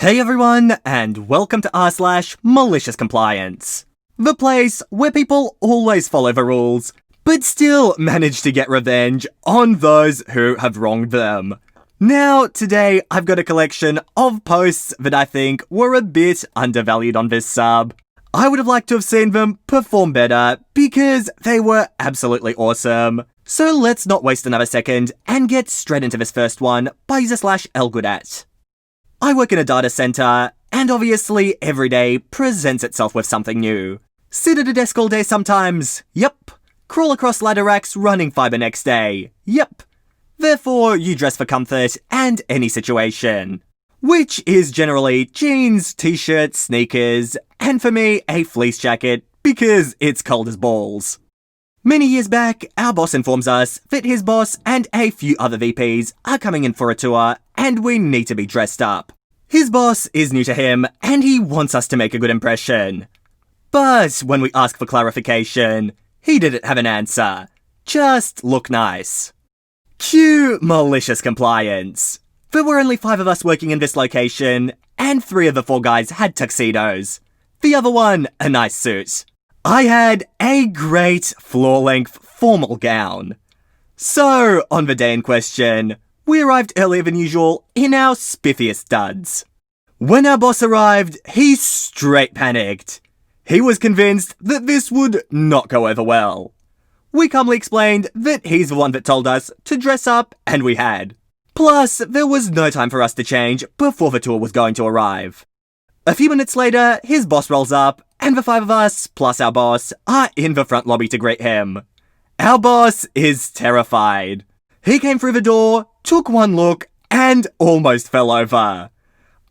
Hey everyone, and welcome to r/MaliciousCompliance, the place where people always follow the rules, but still manage to get revenge on those who have wronged them. Now, today I've got a collection of posts that I think were a bit undervalued on this sub. I would have liked to have seen them perform better because they were absolutely awesome. So let's not waste another second and get straight into this first one by user/elgoodat. I work in a data center, and obviously every day presents itself with something new. Sit at a desk all day sometimes, yep. Crawl across ladder racks running fiber next day, yep. Therefore, you dress for comfort and any situation. Which is generally jeans, t-shirts, sneakers, and for me, a fleece jacket, because it's cold as balls. Many years back, our boss informs us that his boss and a few other VPs are coming in for a tour, and we need to be dressed up. His boss is new to him, and he wants us to make a good impression. But when we ask for clarification, he didn't have an answer. Just look nice. Cue malicious compliance. There were only 5 of us working in this location, and 3 of the 4 guys had tuxedos. The other one, a nice suit. I had a great floor-length formal gown. So, on the day in question, we arrived earlier than usual in our spiffiest duds. When our boss arrived, he straight panicked. He was convinced that this would not go over well. We calmly explained that he's the one that told us to dress up, and we had. Plus, there was no time for us to change before the tour was going to arrive. A few minutes later, his boss rolls up, and the 5 of us, plus our boss, are in the front lobby to greet him. Our boss is terrified. He came through the door, took one look, and almost fell over.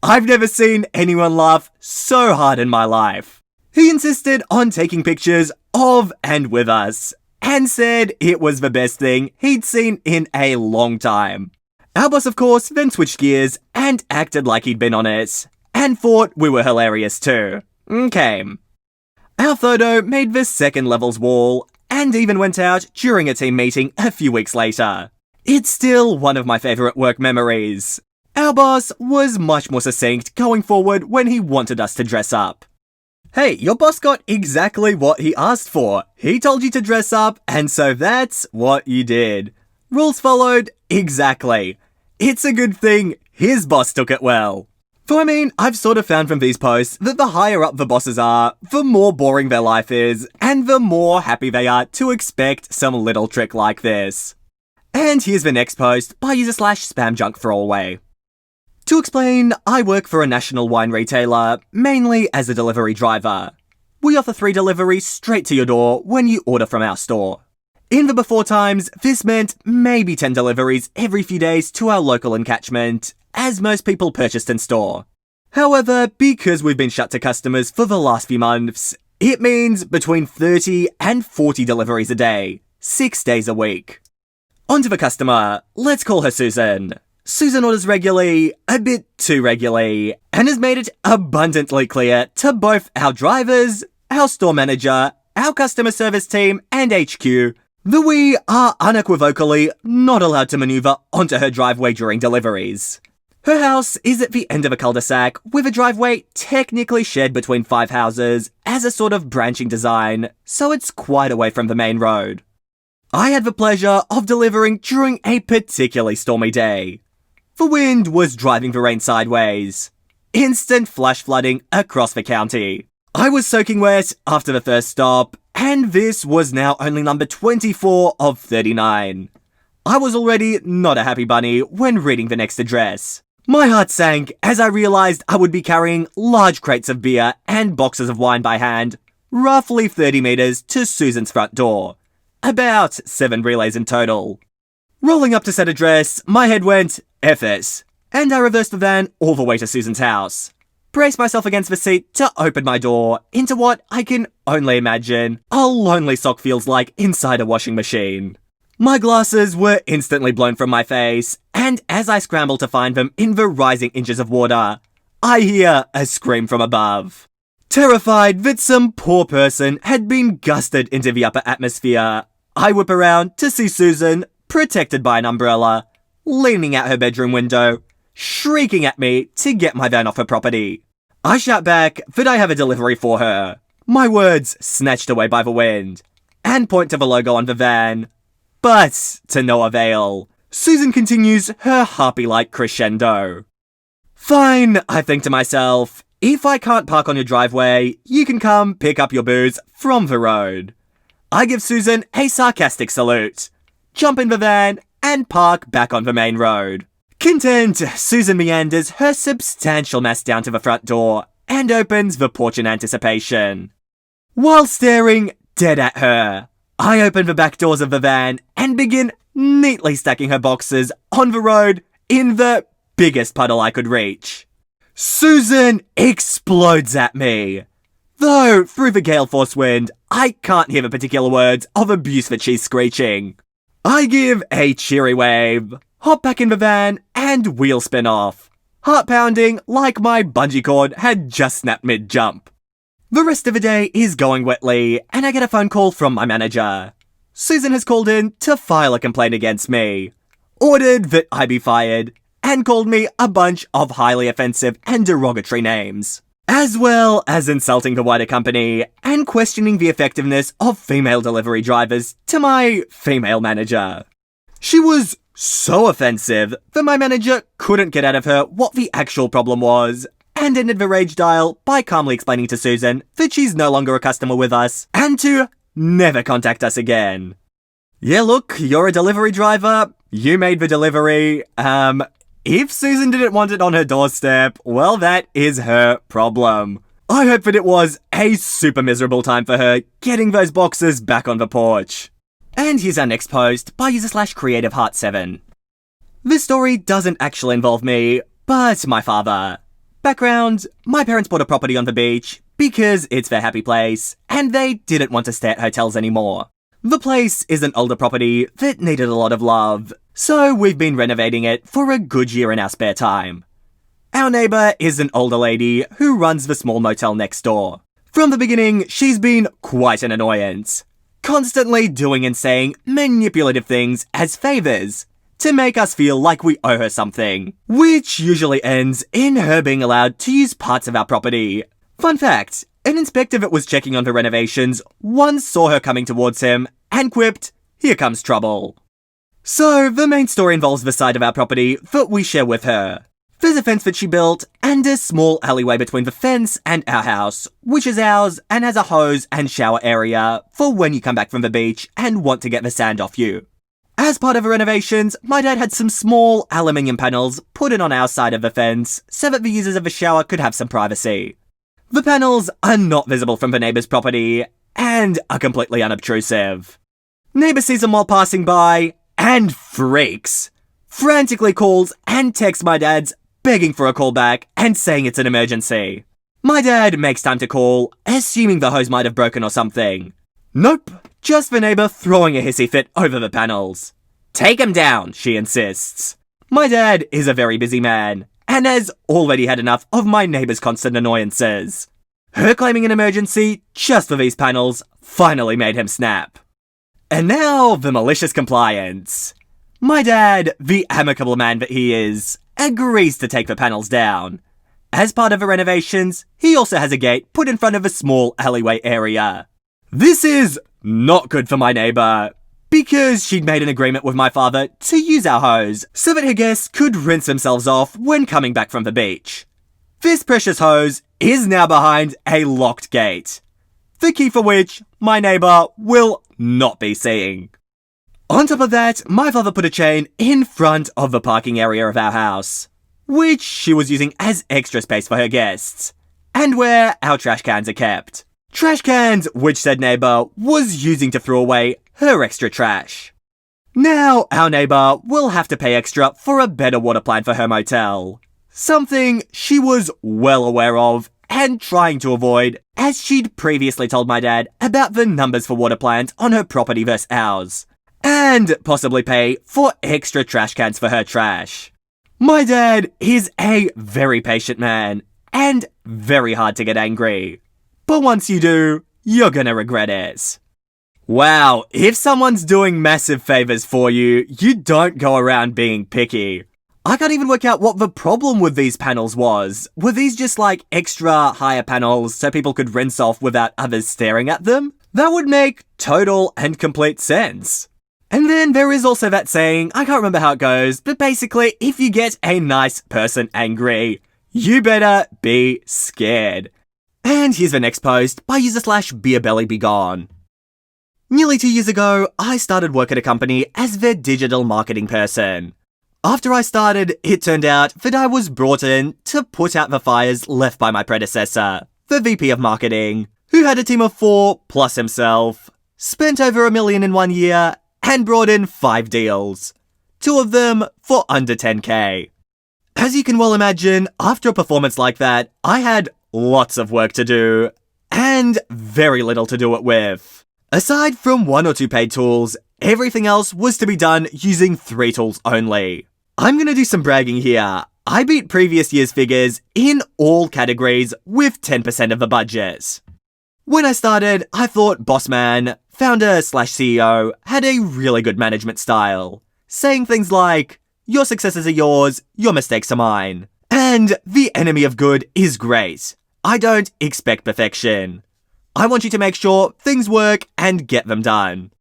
I've never seen anyone laugh so hard in my life. He insisted on taking pictures of and with us, and said it was the best thing he'd seen in a long time. Our boss, of course, then switched gears and acted like he'd been on it, and thought we were hilarious too. Okay. Our photo made the second level's wall, and even went out during a team meeting a few weeks later. It's still one of my favourite work memories. Our boss was much more succinct going forward when he wanted us to dress up. Hey, your boss got exactly what he asked for. He told you to dress up, and so that's what you did. Rules followed, exactly. It's a good thing his boss took it well. For I mean, I've sort of found from these posts that the higher up the bosses are, the more boring their life is, and the more happy they are to expect some little trick like this. And here's the next post by user/spamjunkthrowaway. To explain, I work for a national wine retailer, mainly as a delivery driver. We offer 3 deliveries straight to your door when you order from our store. In the before times, this meant maybe 10 deliveries every few days to our local encatchment, as most people purchased in store. However, because we've been shut to customers for the last few months, it means between 30 and 40 deliveries a day, 6 days a week. On to the customer, let's call her Susan. Susan orders regularly, a bit too regularly, and has made it abundantly clear to both our drivers, our store manager, our customer service team, and HQ that we are unequivocally not allowed to maneuver onto her driveway during deliveries. Her house is at the end of a cul-de-sac with a driveway technically shared between 5 houses as a sort of branching design, so it's quite away from the main road. I had the pleasure of delivering during a particularly stormy day. The wind was driving the rain sideways. Instant flash flooding across the county. I was soaking wet after the first stop, and this was now only number 24 of 39. I was already not a happy bunny when reading the next address. My heart sank as I realised I would be carrying large crates of beer and boxes of wine by hand, roughly 30 metres to Susan's front door. About 7 relays in total. Rolling up to said address, my head went, F it, and I reversed the van all the way to Susan's house. Braced myself against the seat to open my door into what I can only imagine a lonely sock feels like inside a washing machine. My glasses were instantly blown from my face, and as I scrambled to find them in the rising inches of water, I hear a scream from above. Terrified that some poor person had been gusted into the upper atmosphere, I whip around to see Susan, protected by an umbrella, leaning out her bedroom window, shrieking at me to get my van off her property. I shout back that I have a delivery for her, my words snatched away by the wind, and point to the logo on the van. But to no avail. Susan continues her harpy-like crescendo. Fine, I think to myself, if I can't park on your driveway, you can come pick up your booze from the road. I give Susan a sarcastic salute, jump in the van, and park back on the main road. Content, Susan meanders her substantial mass down to the front door and opens the porch in anticipation. While staring dead at her, I open the back doors of the van and begin neatly stacking her boxes on the road in the biggest puddle I could reach. Susan explodes at me. Though, through the gale force wind, I can't hear the particular words of abuse that she's screeching. I give a cheery wave, hop back in the van, and wheel spin off, heart pounding like my bungee cord had just snapped mid-jump. The rest of the day is going wetly, and I get a phone call from my manager. Susan has called in to file a complaint against me, ordered that I be fired, and called me a bunch of highly offensive and derogatory names, as well as insulting the wider company and questioning the effectiveness of female delivery drivers to my female manager. She was so offensive that my manager couldn't get out of her what the actual problem was, and ended the rage dial by calmly explaining to Susan that she's no longer a customer with us and to never contact us again. Yeah, look, you're a delivery driver, you made the delivery, if Susan didn't want it on her doorstep, well, that is her problem. I hope that it was a super miserable time for her getting those boxes back on the porch. And here's our next post by user/creativeheart7. This story doesn't actually involve me, but my father. Background, my parents bought a property on the beach because it's their happy place, and they didn't want to stay at hotels anymore. The place is an older property that needed a lot of love, so we've been renovating it for a good year in our spare time. Our neighbour is an older lady who runs the small motel next door. From the beginning, she's been quite an annoyance, constantly doing and saying manipulative things as favours to make us feel like we owe her something, which usually ends in her being allowed to use parts of our property. Fun fact, an inspector that was checking on the renovations once saw her coming towards him and quipped, "Here comes trouble." So, the main story involves the side of our property that we share with her. There's a fence that she built, and a small alleyway between the fence and our house, which is ours and has a hose and shower area for when you come back from the beach and want to get the sand off you. As part of the renovations, my dad had some small aluminium panels put in on our side of the fence so that the users of the shower could have some privacy. The panels are not visible from the neighbour's property and are completely unobtrusive. Neighbour sees them while passing by and freaks. Frantically calls and texts my dad's, begging for a call back and saying it's an emergency. My dad makes time to call, assuming the hose might have broken or something. Nope, just the neighbour throwing a hissy fit over the panels. "Take 'em down," she insists. My dad is a very busy man and has already had enough of my neighbour's constant annoyances. Her claiming an emergency just for these panels finally made him snap. And now, the malicious compliance. My dad, the amicable man that he is, agrees to take the panels down. As part of the renovations, he also has a gate put in front of a small alleyway area. This is not good for my neighbour, because she'd made an agreement with my father to use our hose so that her guests could rinse themselves off when coming back from the beach. This precious hose is now behind a locked gate, the key for which my neighbour will not be seeing. On top of that, my father put a chain in front of the parking area of our house, which she was using as extra space for her guests, and where our trash cans are kept. Trash cans which said neighbour was using to throw away her extra trash. Now our neighbour will have to pay extra for a better water plant for her motel, something she was well aware of and trying to avoid, as she'd previously told my dad about the numbers for water plant on her property versus ours, and possibly pay for extra trash cans for her trash. My dad is a very patient man and very hard to get angry. But once you do, you're gonna regret it. Wow, if someone's doing massive favours for you, you don't go around being picky. I can't even work out what the problem with these panels was. Were these just like extra higher panels so people could rinse off without others staring at them? That would make total and complete sense. And then there is also that saying, I can't remember how it goes, but basically, if you get a nice person angry, you better be scared. And here's the next post by user/beerbellybegone. Nearly 2 years ago, I started work at a company as their digital marketing person. After I started, it turned out that I was brought in to put out the fires left by my predecessor, the VP of Marketing, who had a team of 4 plus himself, spent over $1 million in 1 year, and brought in 5 deals. 2 of them for under 10k. As you can well imagine, after a performance like that, I had lots of work to do, and very little to do it with. Aside from 1 or 2 paid tools, everything else was to be done using 3 tools only. I'm gonna do some bragging here. I beat previous year's figures in all categories with 10% of the budget. When I started, I thought Bossman, founder/CEO, had a really good management style, saying things like, your successes are yours, your mistakes are mine, and the enemy of good is great. I don't expect perfection. I want you to make sure things work and get them done.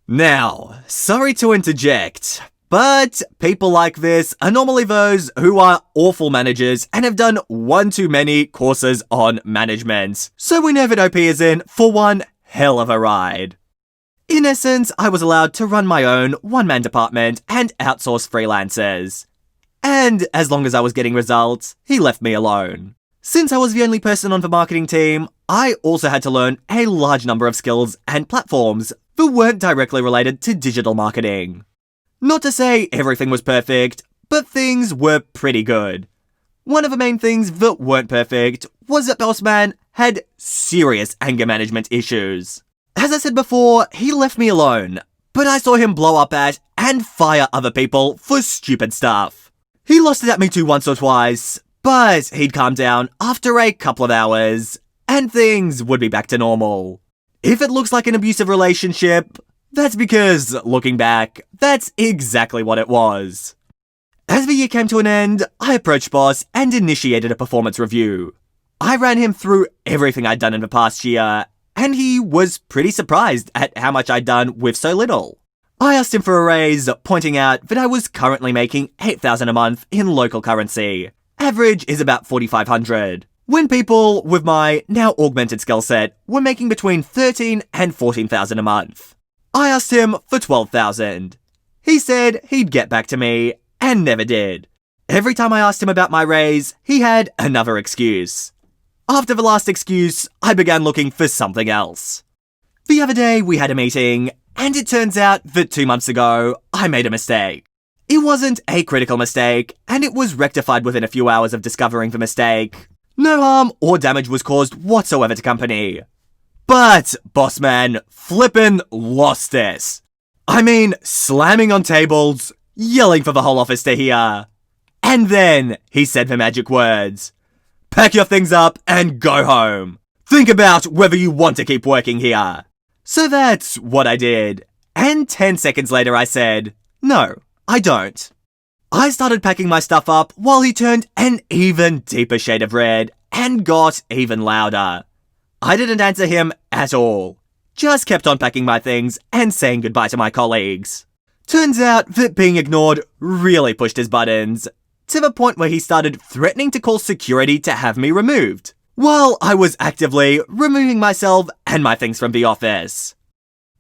Now, sorry to interject, but people like this are normally those who are awful managers and have done one too many courses on management. So we know that OP is in for one hell of a ride. In essence, I was allowed to run my own one-man department and outsource freelancers. And as long as I was getting results, he left me alone. Since I was the only person on the marketing team, I also had to learn a large number of skills and platforms that weren't directly related to digital marketing. Not to say everything was perfect, but things were pretty good. One of the main things that weren't perfect was that Bossman had serious anger management issues. As I said before, he left me alone, but I saw him blow up at and fire other people for stupid stuff. He lost it at me too once or twice, but he'd calm down after a couple of hours, and things would be back to normal. If it looks like an abusive relationship, that's because, looking back, that's exactly what it was. As the year came to an end, I approached Boss and initiated a performance review. I ran him through everything I'd done in the past year, and he was pretty surprised at how much I'd done with so little. I asked him for a raise, pointing out that I was currently making $8,000 a month in local currency. Average is about $4,500. When people with my now augmented skill set were making between $13,000 and $14,000 a month. I asked him for $12,000. He said he'd get back to me, and never did. Every time I asked him about my raise, he had another excuse. After the last excuse, I began looking for something else. The other day we had a meeting, and it turns out that 2 months ago, I made a mistake. It wasn't a critical mistake, and it was rectified within a few hours of discovering the mistake. No harm or damage was caused whatsoever to company. But Bossman flippin' lost it. I mean, slamming on tables, yelling for the whole office to hear. And then he said the magic words. Pack your things up and go home. Think about whether you want to keep working here. So that's what I did. And 10 seconds later I said, no, I don't. I started packing my stuff up while he turned an even deeper shade of red and got even louder. I didn't answer him at all. Just kept on packing my things and saying goodbye to my colleagues. Turns out that being ignored really pushed his buttons, to the point where he started threatening to call security to have me removed, while I was actively removing myself and my things from the office.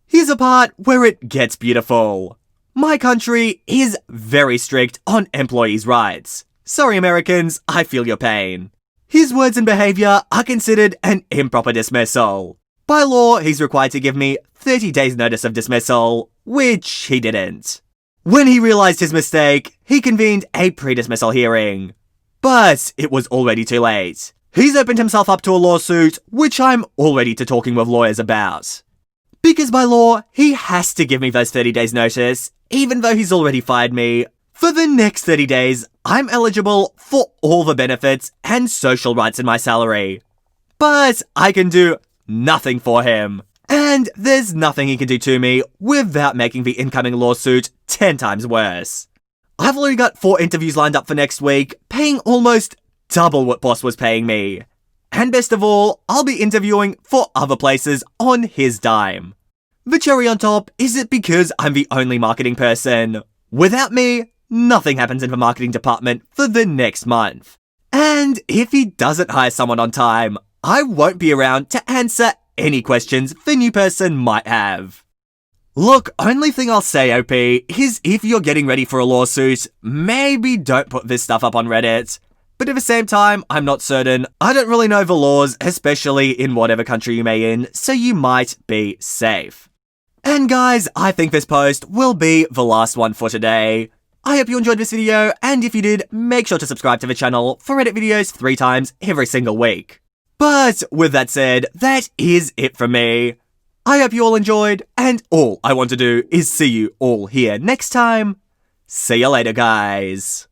Here's a part where it gets beautiful. My country is very strict on employees' rights. Sorry Americans, I feel your pain. His words and behaviour are considered an improper dismissal. By law, he's required to give me 30 days notice of dismissal, which he didn't. When he realised his mistake, he convened a pre-dismissal hearing. But it was already too late. He's opened himself up to a lawsuit, which I'm already to talking with lawyers about. Because by law, he has to give me those 30 days notice, even though he's already fired me. For the next 30 days, I'm eligible for all the benefits and social rights in my salary. But I can do nothing for him. And there's nothing he can do to me without making the incoming lawsuit 10 times worse. I've already got 4 interviews lined up for next week, paying almost double what Boss was paying me. And best of all, I'll be interviewing for other places on his dime. The cherry on top is it because I'm the only marketing person. Without me, nothing happens in the marketing department for the next month. And if he doesn't hire someone on time, I won't be around to answer any questions the new person might have. Look, only thing I'll say, OP, is if you're getting ready for a lawsuit, maybe don't put this stuff up on Reddit. But at the same time, I'm not certain. I don't really know the laws, especially in whatever country you may in, so you might be safe. And guys, I think this post will be the last one for today. I hope you enjoyed this video, and if you did, make sure to subscribe to the channel for Reddit videos 3 times every single week. But with that said, that is it from me. I hope you all enjoyed, and all I want to do is see you all here next time. See you later, guys.